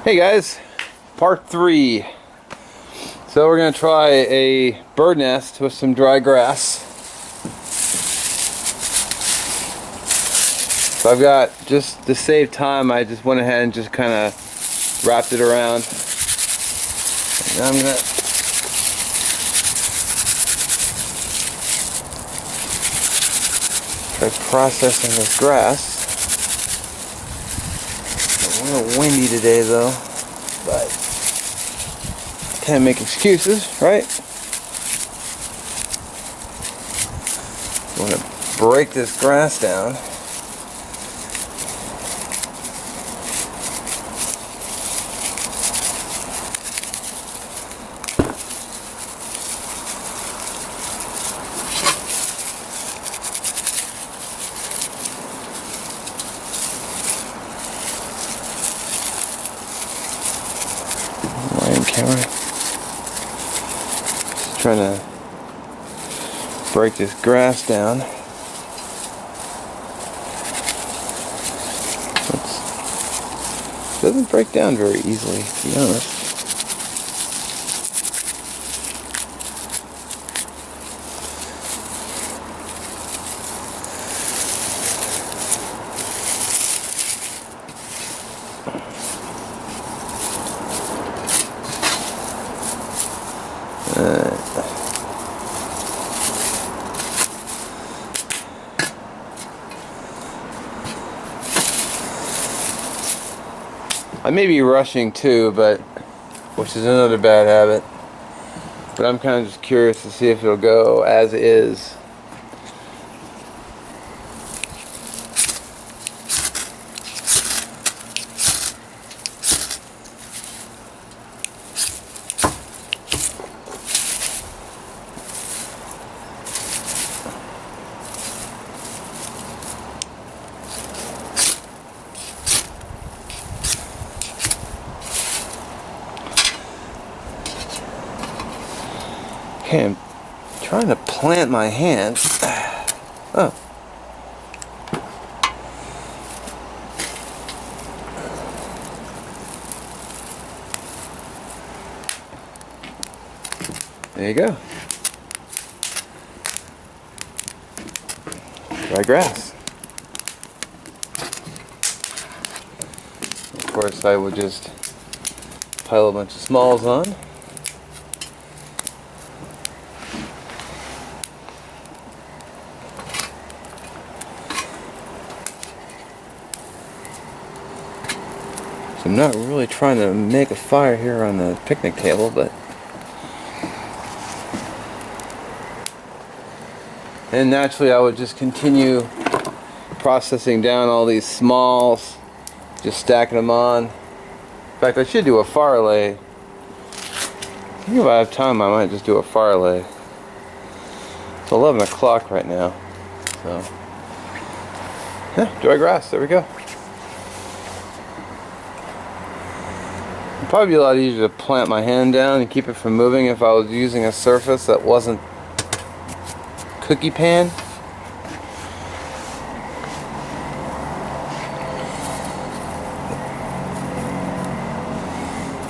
Hey guys, part 3. So we're going to try a bird nest with some dry grass. So I've got, just to save time, I just went ahead and just kind of wrapped it around. And I'm going to try processing this grass. It's a little windy today though, but can't make excuses, right? I'm going to break this grass down. Camera. Just trying to break this grass down. It doesn't break down very easily, to be honest. I may be rushing too, which is another bad habit. But I'm kind of just curious to see if it'll go as is. Okay, I'm trying to plant my hand. Oh. There you go. Dry grass. Of course, I would just pile a bunch of smalls on. I'm not really trying to make a fire here on the picnic table, but and naturally I would just continue processing down all these smalls, just stacking them on. In fact, I should do a fire lay. I think if I have time I might just do a fire lay. It's 11 o'clock right now, so yeah, dry grass, there we go. It'd probably be a lot easier to plant my hand down and keep it from moving if I was using a surface that wasn't cookie pan.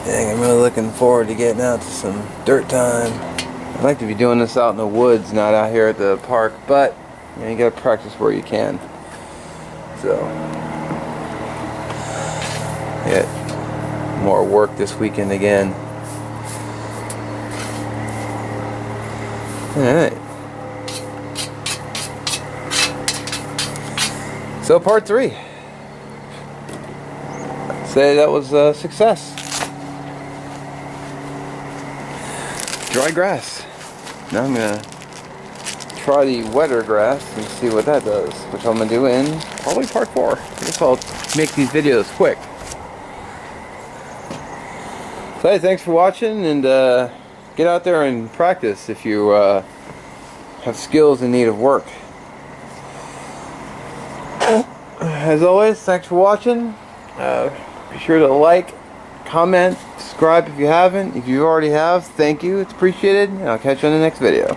Dang, I'm really looking forward to getting out to some dirt time. I'd like to be doing this out in the woods, not out here at the park, but you know, you gotta practice where you can. So yeah. More work this weekend again. Alright. So part 3. I'd say that was a success. Dry grass. Now I'm gonna try the wetter grass and see what that does, which I'm gonna do in probably part 4. I guess I'll make these videos quick. So hey, thanks for watching, and get out there and practice if you have skills in need of work. As always, thanks for watching. Be sure to like, comment, subscribe if you haven't. If you already have, thank you, it's appreciated, and I'll catch you on the next video.